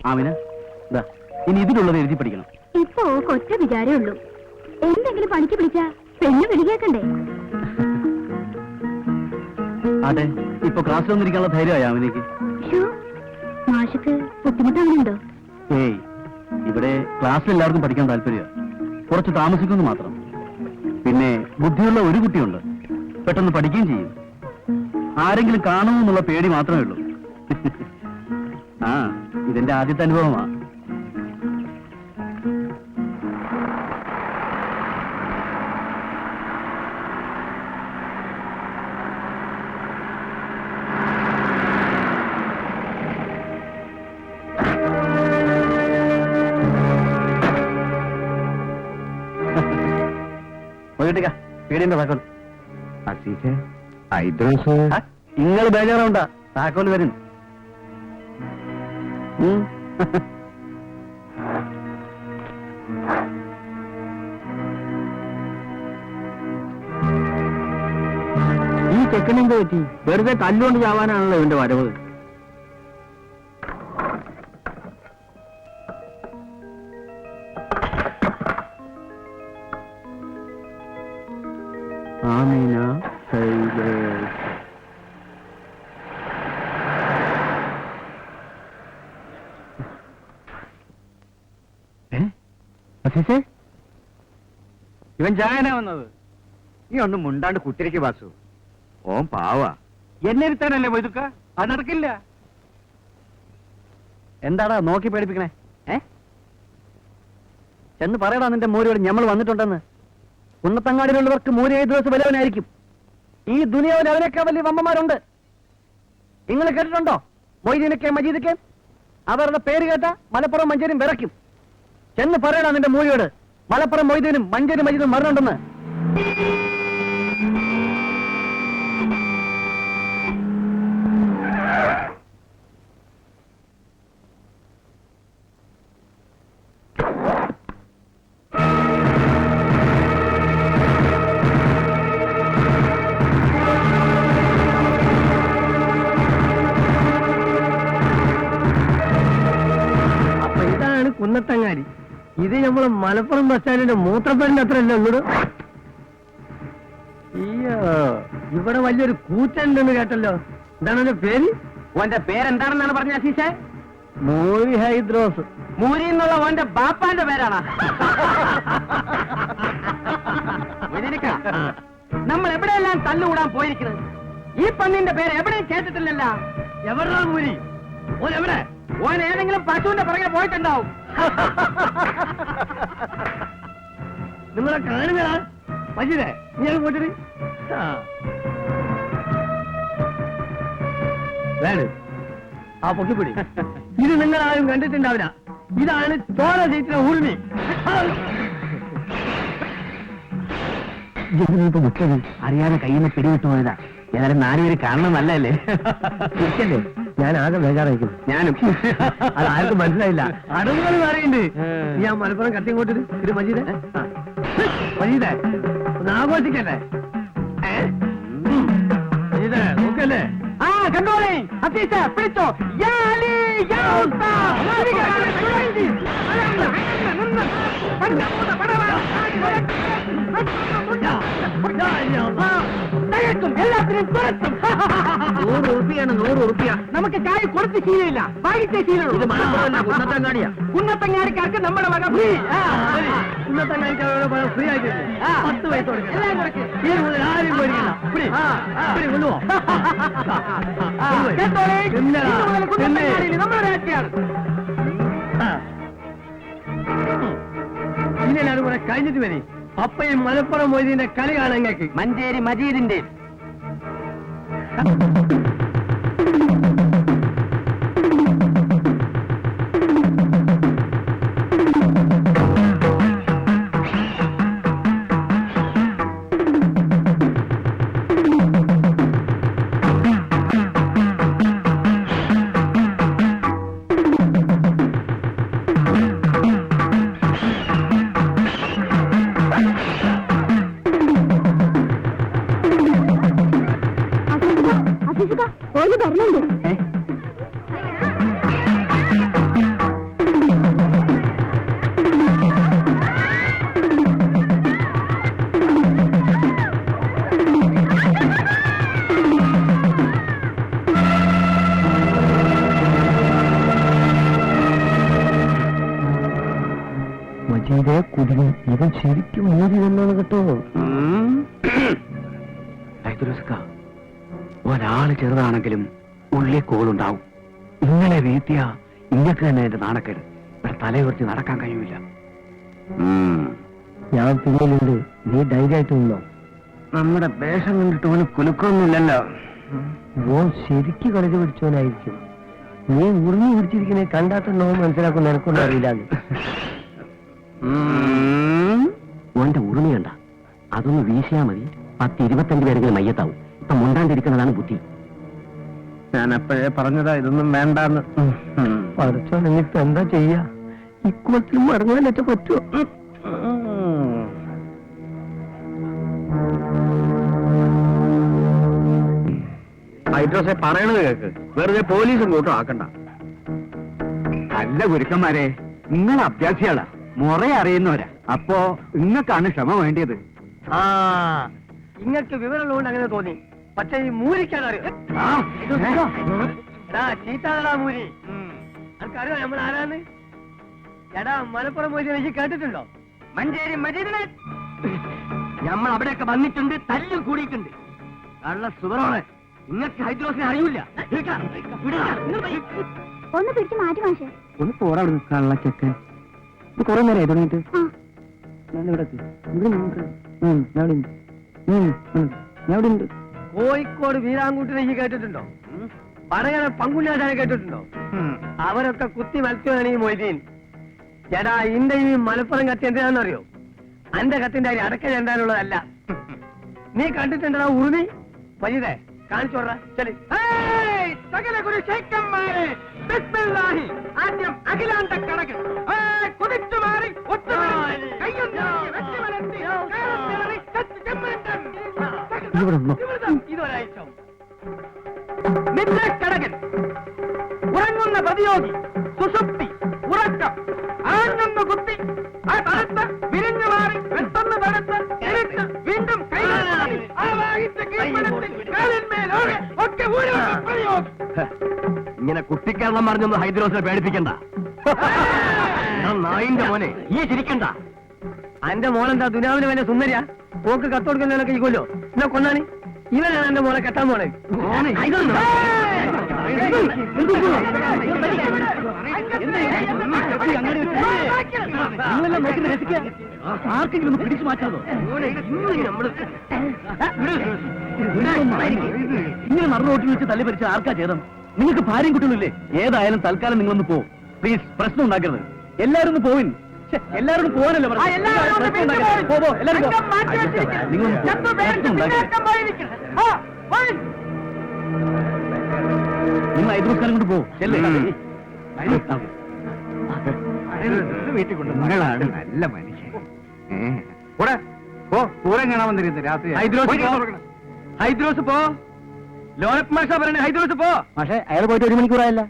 ആമിന ഇനി ഇതിലുള്ളത് എഴുതി പഠിക്കണം. ഇപ്പൊ ഒറ്റ വിചാരേ ഉള്ളൂ, എന്തെങ്കിലും പണിക്ക് പിടിച്ചാ പെണ്ണ് വിളിക്കേക്കണ്ടേ. അതെ, ഇപ്പൊ ക്ലാസ്സിൽ വന്നിരിക്കാനുള്ള ധൈര്യമായി ആമിനയ്ക്ക്. മാഷക്ക് ബുദ്ധിമുട്ടാണുണ്ടോ? ഏയ്, ഇവിടെ ക്ലാസ്സിൽ എല്ലാവർക്കും പഠിക്കാൻ താല്പര്യം, കുറച്ച് താമസിക്കുന്നു മാത്രം. പിന്നെ ബുദ്ധിയുള്ള ഒരു കുട്ടിയുണ്ട്, പെട്ടെന്ന് പഠിക്കുകയും ചെയ്യും. ആരെങ്കിലും കാണുമെന്നുള്ള പേടി മാത്രമേ ഉള്ളൂ. ആ, ഇതെന്റെ ആദ്യത്തെ അനുഭവമാ. പേടിയുണ്ടോ താക്കോൽ? നിങ്ങൾ ബേജാറുണ്ടാ, താക്കോൽ വരും. ഈ ചെക്കനെന്ത് പറ്റി? വെറുതെ തല്ലുകൊണ്ട് ചാവാനാണല്ലോ ഇവന്റെ വരവ്. ആമിന ഇവൻ ചായനാ വന്നത്. നീ ഒന്നും മുണ്ടാണ്ട് കുത്തിരിക്ക് വാസു. ഓൻ പാവാ. എന്നെ ഇരുത്താനല്ലേ മൊയ്തുക്ക? അത് നടക്കില്ല. എന്താടാ നോക്കി പേടിപ്പിക്കണേ? എന്ന് പറയടാ നിന്റെ മൂരുകൾ ഞമ്മൾ വന്നിട്ടുണ്ടെന്ന്. കുന്നത്തങ്ങാടിയിലുള്ളവർക്ക് മൂര് ഏത് ദിവസം വല്ലവനായിരിക്കും. ഈ ദുനിയാവിൽ അവനൊക്കെ വലിയ വമ്മമാരുണ്ട്. നിങ്ങൾ കേട്ടിട്ടുണ്ടോ മൊയ്തീനൊക്കെ മജീദൊക്കെ? അവരുടെ പേര് കേട്ട മലപ്പുറം മഞ്ചേരും വിറയ്ക്കും. ചെന്ന് പറയടാ നിന്റെ മൂരിയോട് മലപ്പുറം മൊയ്തീനും മഞ്ചേരി മജീദും മരണുണ്ടെന്ന്. കുന്നത്തങ്ങാടി. ഇത് നമ്മള് മലപ്പുറം ബസ് സ്റ്റാൻഡിന്റെ മൂത്രപ്പേരിന്റെ അത്രയല്ലേ ഉള്ളൂ. അയ്യോ, ഇവിടെ വലിയൊരു കൂറ്റുണ്ടെന്ന് കേട്ടല്ലോ. എന്താണ് എന്റെ പേര്? ഓന്റെ പേരെന്താണെന്നാണ് പറഞ്ഞ അസീഷേ? മൂരി ഹൈദ്രോസ്. മൂരി എന്നുള്ള ഓന്റെ ബാപ്പാന്റെ പേരാണ്. നമ്മൾ എവിടെയെല്ലാം തല്ലുകൂടാൻ പോയിരിക്കുന്നത്. ഈ പന്നിന്റെ പേര് എവിടെയും കേട്ടിട്ടില്ലല്ല. എവിടെയാണ് മൂരി? ഓൻ എവിടെ? ഓൻ ഏതെങ്കിലും പശുവിന്റെ പുറകെ പോയിട്ടുണ്ടാവും. നിങ്ങളെ കാണുന്നതാ മജീദേ, നീ അത് പോയിട്ട് ആ പൊക്കിപ്പിടി. ഇത് നിങ്ങളാരും കണ്ടിട്ടുണ്ടാവില്ല. ഇതാണ് ചോര ജയിച്ചിലെ ഊർമി. അറിയാതെ കയ്യിൽ നിന്ന് പിടിവിട്ടു പോയതാ. ഏതായാലും 4 പേര് കാണണം നല്ലല്ലേ? തിരിച്ചല്ലേ? ഞാൻ ആകെ ബേജാറായിരിക്കും. ഞാനും. അത് ആർക്കും മനസ്സിലായില്ല. അടവുകൾ മാറിയുണ്ട്. ഞാൻ മലപ്പുറം കത്തിങ്ങോട്ട് ഇത് മജീദേ, മജീദേ ഒന്ന് ആഘോഷിക്കല്ലേ? മജീദേ നോക്കല്ലേ? ആ കണ്ടോളേ അത്തീശ പിടിച്ചോ. എല്ലാത്തിനും 100 ഉറുപ്പിയാണ്. 100 ഉറുപ്പിയ നമുക്ക് കായ് കൊടുത്ത് ശീലമില്ല, വാങ്ങിച്ച ശീലമുള്ളൂ. കുന്നത്തങ്ങാടിയാ. കുന്നത്തങ്ങാടിക്കാർക്ക് നമ്മുടെ വക ഫ്രീ. കുന്നത്തങ്ങാടിക്കാരുടെ ഫ്രീ ആയിട്ട് 10 പൈസ കൊടുക്കണം. ആരും പോയിരിക്കില്ല. നമ്മുടെ രാജ്യമാണ്. ഇന്നെല്ലാരും കൂടെ കഴിഞ്ഞിട്ട് വരെ അപ്പയും മലപ്പുറം മൊയ്തീന്റെ കളി കാണാൻ കേക്ക്. മഞ്ചേരി മജീദിന്റെ കുടിക്കും. ഇവൻ ശരിക്കും മൂടി വന്നാണ് കേട്ടോ. ഒരാള് ചെറുതാണെങ്കിലും ഉള്ളിൽ കോളുണ്ടാവും. ഇന്നലെ വീഴ്ത്തിയ ഇങ്ങക്ക് തന്നെ എന്റെ നാണക്കേട്. ഇവിടെ തലയുയർത്തി നടക്കാൻ കഴിയൂല. ഞാൻ പിന്നിലുണ്ട്, നീ ധൈര്യമായിട്ട് നിന്നോ. നമ്മുടെ വേഷം കണ്ടിട്ട് ഓന് കുലുക്കൊന്നുമില്ലല്ലോ. ഓൻ ശരിക്ക് കളിച്ച് പിടിച്ചവനായിരിക്കും. നീ ഉറിഞ്ഞു പിടിച്ചിരിക്കണേ കണ്ടാത്തന്നോ മനസ്സിലാക്കുന്ന എനക്കൊന്നും അറിയില്ലാന്ന്. ഓന്റെ ഉറുമി കണ്ട അതൊന്ന് വീശിയാ മതി. 10-25 പേരെങ്കിലും മയ്യത്താവും. ഇപ്പൊ മുണ്ടാണ്ടിരിക്കുന്നതാണ് ബുദ്ധി. ഞാൻ അപ്പോഴേ പറഞ്ഞതാ ഇതൊന്നും വേണ്ടാന്ന്. പഠിച്ചോൻ ഇനിയിപ്പോ എന്താ ചെയ്യാ? ഇക്കുളത്തിലും മടങ്ങാനൊക്കെ പറ്റുമോ? ഹൈഡ്രോസെ പറയണത് കേക്ക്. വെറുതെ പോലീസും കൂട്ടും ആക്കണ്ട. അല്ല ഗുരുക്കന്മാരെ, നിങ്ങൾ അഭ്യാസികളാ, മുറ അറിയുന്നവരാ. അപ്പോ നിങ്ങൾക്കാണ് ക്ഷമ വേണ്ടിയത്. ഇങ്ങക്ക് വിവരമുള്ളതുകൊണ്ട് അങ്ങനെ തോന്നി. പക്ഷെ ഈ മൂരിക്കാൻ അറിയാം. ചീത്താടാ മൂരി. അനക്കറിയോ നമ്മൾ ആരാന്ന്? എടാ മലപ്പുറം പോയി കേട്ടിട്ടുണ്ടോ? മഞ്ചേരി മജീദിനെ. നമ്മൾ അവിടെയൊക്കെ വന്നിട്ടുണ്ട്, തല്ലും കൂടിയിട്ടുണ്ട്. കള്ള സുബറോളെ, നിങ്ങൾക്ക് ഹൈദ്രോസിനെ അറിയില്ല. ഒന്ന് പിടിച്ച് മാറ്റി മാഷേ. ഒന്ന് പോരാ കള്ളച്ചക്കൻ. കുറെ നേരം തുടങ്ങിയിട്ട് കോഴിക്കോട് വീരാങ്കൂട്ടിനെ കേട്ടിട്ടുണ്ടോ? പറയണ പങ്കുല്ലാശാനെ കേട്ടിട്ടുണ്ടോ? അവരൊക്കെ കുത്തി മത്സ്യമാണ് ഈ മൊയ്തീൻ. ചേട്ടാ, ഇന്റെ ഈ മലപ്പുറം കത്തി എന്തിനാണെന്നറിയോ? അന്റെ കത്തിന്റെ അരി അടക്ക ചെണ്ടാനുള്ളതല്ല. നീ കണ്ടിട്ടുണ്ടോ ഉറുമി? വൈദേ കാണിച്ചോടാ. ശരി, സകല ഗുരുശേഖന്മാരെ ആദ്യം അഖിലാണ്ട കണക്ക് കുതിച്ചു മാറി ഇതൊരാഴ്ച നിദ്രക്കടകൻ, ഉറങ്ങുന്ന പ്രതിയോഗി, സുഷുപ്തി, ഉറക്കം, ആഞ്ഞൊന്ന് കുത്തി ആ തടുത്ത് വിരിഞ്ഞു മാറി പെട്ടെന്ന് തടുത്ത് എഴുത്ത് വീണ്ടും ഒക്കെ ഇങ്ങനെ കുട്ടിക്കാരണം പറഞ്ഞൊന്ന് ഹൈദ്രോസിനെ പേടിപ്പിക്കണ്ട. നായിന്റെ മോനെ ഈ ചിരിക്കണ്ട. എന്റെ മോനെന്താ ദുനാവിന് വേണ്ട സുന്ദരിയാ? പോക്ക് കത്തോടുക്കുന്നതിനൊക്കെ ഇരിക്കുമല്ലോ. എന്നാ കൊന്നാണ്. ഇവനാണ് എന്റെ മോനെ കെട്ടാൻ പോണേ. നിങ്ങളെല്ലാം നോക്കി രസിക്കുക. ആർക്കെങ്കിലും പിടിച്ചു മാറ്റാതോ? ഇങ്ങനെ മറുനോട്ടിൽ വെച്ച് തല്ലി ഭരിച്ച ആർക്കാ ചെയ്തം? നിങ്ങൾക്ക് ഭാര്യയും കുട്ടികളില്ലേ? ഏതായാലും തൽക്കാലം നിങ്ങളൊന്ന് പോ. പ്ലീസ്, പ്രശ്നം ഉണ്ടാക്കരുത്. എല്ലാരും ഒന്ന് പോവിൻ. എല്ലാവരും പോകാനല്ലോ നിങ്ങൾ ഐദ്രോസ്കാരം കൊണ്ട് പോകും. വീട്ടിൽ കൊണ്ട് നിങ്ങളാണ് നല്ല മനുഷ്യൻ. പൂരം കാണാൻ വന്നിരുന്നു രാത്രി. ഹൈദ്രോസ് പോ. ലോനപ്പ് മാഷ പറയണേ ഹൈദ്രോസ് പോ. പക്ഷേ അയാൾ പോയിട്ട് 1 മണിക്കൂറായല്ല.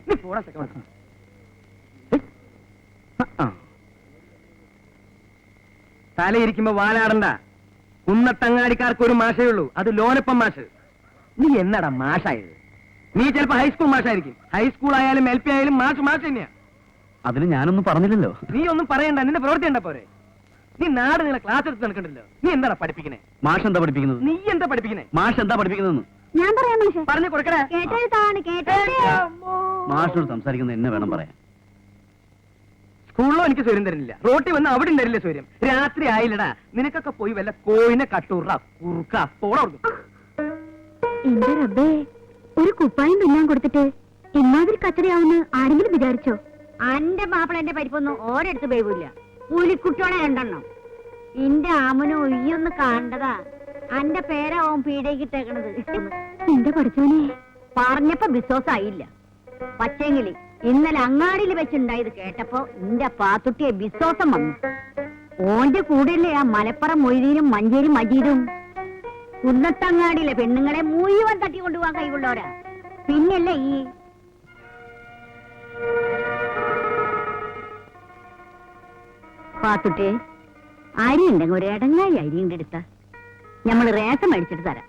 തലയിരിക്കുമ്പോ വാലാടണ്ട. കുന്നത്തങ്ങാടിക്കാർക്ക് ഒരു മാഷേ ഉള്ളൂ, അത് ലോനപ്പം മാഷ്. നീ എന്നടാ മാഷായത്? നീ ചിലപ്പോ ഹൈസ്കൂൾ മാഷായിരിക്കും. ഹൈസ്കൂൾ ആയാലും LP ആയാലും മാഷ് മാഷ് തന്നെയാ. അതിന് ഞാനൊന്നും പറഞ്ഞില്ലല്ലോ. നീ ഒന്നും പറയണ്ട, നിന്റെ പ്രവൃത്തി ഉണ്ട പോരെ. നീ നാട് നിങ്ങളെ ക്ലാസ് എടുത്ത് നടക്കണ്ടല്ലോ. നീ എന്താ പഠിപ്പിക്കണേ? മാഷ് എന്താ പഠിപ്പിക്കുന്നത്? നീ എന്താ പഠിപ്പിക്കണേ? മാഷ് എന്താ പഠിപ്പിക്കുന്നതെന്ന് ഞാൻ പറയാം മാഷേ. പറഞ്ഞു കൊടുക്കണേ. കേട്ടെഴുത്താണ് കേട്ടേ. മാഷോട് സംസാരിക്കുന്നത് എന്നെ വേണം പറയാൻ. സ്കൂളിലോ എനിക്ക് സ്വര്യം തരുന്നില്ല, റോട്ടിൽ വന്ന് അവിടെ തരില്ല സ്വര്യം. രാത്രി ആയില്ലടാ, നിനക്കൊക്കെ പോയി വല്ല കോയിനെ കട്ടൂറ കുറുക്ക പോടു. എന്റെ റബ്ബേ, ഒരു കുപ്പായം തിന്നാൻ കൊടുത്തിട്ട് ഇമാതിരി കച്ചറയാവുന്ന ആരെങ്കിലും വിചാരിച്ചോ? അന്റെ മാപ്പിള എന്റെ പരിപ്പൊന്നും ഓരെടുത്ത് പേവില്ല. പുലിക്കുട്ടിയോടെ 2 എണ്ണം. എന്റെ ആമനോ ഒയ്യൊന്ന് കണ്ടതാ. അന്റെ പേരാവും പീഡയ്ക്കിട്ടേക്കണത്. എന്റെ പഠിച്ചോനെ പറഞ്ഞപ്പോ വിശ്വാസായില്ല. പക്ഷേങ്കില് ഇന്നലെ അങ്ങാടിയിൽ വെച്ചുണ്ടായത് കേട്ടപ്പോ എന്റെ പാത്തുട്ടിയെ വിശ്വാസം വന്നു. ഓന്റെ കൂടെയല്ലേ ആ മലപ്പുറം മൊയ്തീനും മഞ്ചേരി മജീദും. കുന്നത്തങ്ങാടിയിലെ പെണ്ണുങ്ങളെ മുഴുവൻ തട്ടിക്കൊണ്ടുപോകാൻ കഴിവുള്ളവരാ. പിന്നല്ലേ ഈ പാത്തുട്ടെ, അരി ഉണ്ടെങ്കിൽ ഒരു ഇടങ്ങായി അരി കൊണ്ട് എടുത്ത ഞമ്മള് റേഷൻ മേടിച്ചിട്ട് തരാം.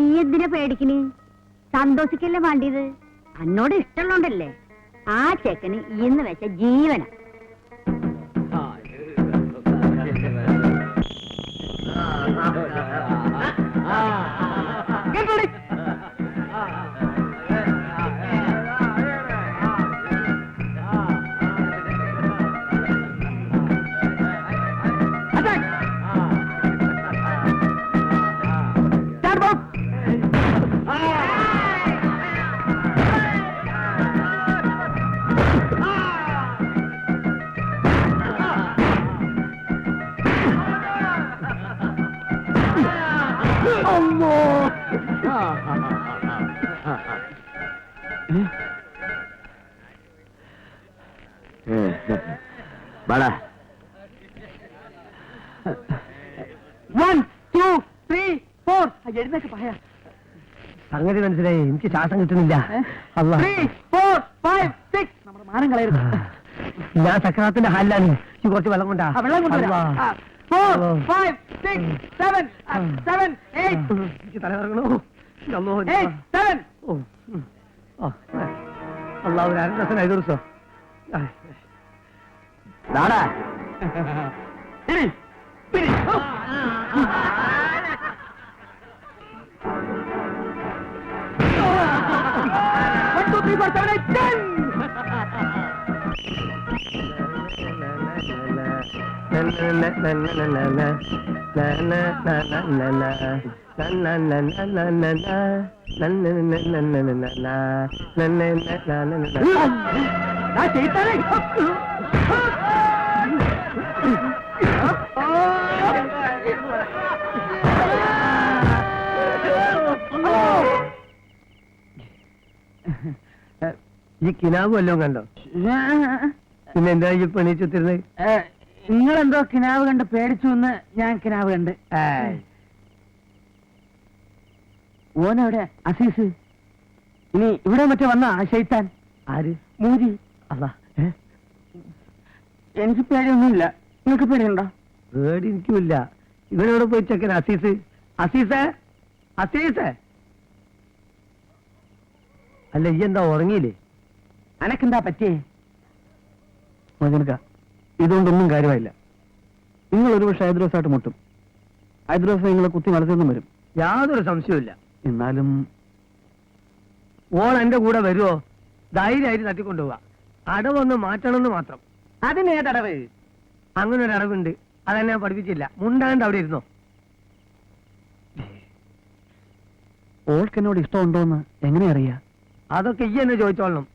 ഈ എന്തിനാ പേടിക്കണ്? സന്തോഷിക്കല്ലേ വേണ്ടിയത്? എന്നോട് ഇഷ്ടമുള്ളോണ്ടല്ലേ. ആ ചെക്കന് ഇന്ന് വെച്ച ജീവന. വാടാ. 1 2 3 4 എഴുന്നേക്ക് പറയാ. സംഗതി മനസ്സിലായി. എനിക്ക് ശ്വാസം കിട്ടുന്നില്ല. 3 4 5 6 നമ്മുടെ മാനം കളയരുത്. ഞാൻ സക്രാത്തിന്റെ ഹാലിലാണ്. കുറച്ച് വെള്ളം കൊണ്ടാ. വെള്ളം കൊണ്ടുവരാം. 4 5 6 7 7 8 എനിക്ക് തലകറങ്ങണോ? 8 7 അള്ളാഹു രണ്ട് ദിവസം 5 ദിവസം. വാടാ. ഈ കിനാവ് വല്ലതും കണ്ടോ? പിന്നെ എന്താ ഈ പണിച്ചുത്തിരുന്നത്? നിങ്ങളെന്തോ കിനാവ് കണ്ട് പേടിച്ചു എന്ന് ഞാൻ കിനാവ് കണ്ട്. ഓനെവിടെ അസീസ്? ഇനി ഇവിടെ മറ്റേ വന്ന ആ ശൈത്താൻ ആര്? മൂരി. അല്ല എനിക്ക് പേടിയൊന്നുമില്ല. നിങ്ങൾക്ക് പേടിയുണ്ടോ? പേടി എനിക്കുമില്ല. ഇവനോട് പോയി ചെക്കൻ അസീസ്. അസീസേ അസീസേ. അല്ല ഈ എന്താ ഉറങ്ങിയില്ലേ? അനക്കെന്താ പറ്റിയേ? ഇതുകൊണ്ടൊന്നും കാര്യമായില്ല. നിങ്ങൾ ഒരു പക്ഷെ ഹൈദ്രോസായിട്ട് മുട്ടും. ഹൈദ്രോസ് നിങ്ങളെ കുത്തി വളർത്തിയൊന്നും വരും. യാതൊരു സംശയമില്ല. എന്നാലും ഓൾ എന്റെ കൂടെ വരുമോ? ധൈര്യമായിട്ട് തട്ടിക്കൊണ്ടുപോവാ. അടവൊന്ന് മാറ്റണമെന്ന് മാത്രം. അതിനേതടവ്? അങ്ങനെ ഒരു അടവുണ്ട്. അതെന്നെ ഞാൻ പഠിപ്പിച്ചില്ല. മുണ്ടാണ്ട് അവിടെ ഇരുന്നോ. ഓൾക്ക് എന്നോട് ഇഷ്ടമുണ്ടോന്ന് എങ്ങനെ അറിയാ? അതൊക്കെ ഈ എന്നെ ചോദിച്ചോളണം.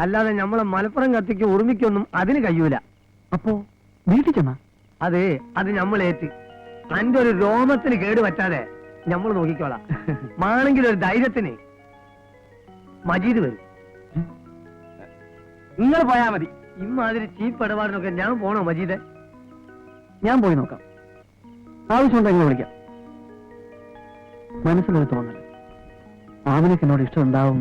അല്ലാതെ നമ്മളെ മലപ്പുറം കത്തിക്ക് ഉറുമിക്കൊന്നും അതിന് കഴിയൂല. അപ്പോ വീട്ടിൽ ചെന്നാ? അതെ, അത് നമ്മളേറ്റ്. അന്റെ ഒരു രോമത്തിന് കേട് പറ്റാതെ നമ്മൾ നോക്കിക്കോളാം. മാണെങ്കിൽ ഒരു ധൈര്യത്തിന് മജീദ് വരും. നിങ്ങൾ പോയാ മതി. ഇമ്മാതിരി ചീപ്പ് ഇടപാടിനൊക്കെ ഞാൻ പോണോ മജീദ്? ഞാൻ പോയി നോക്കാം. ആവശ്യമുണ്ടെങ്കിൽ വിളിക്കാം. മനസ്സിലൊരു തോന്നൽ ആവിനൊക്കെ എന്നോട് ഇഷ്ടം ഉണ്ടാവും.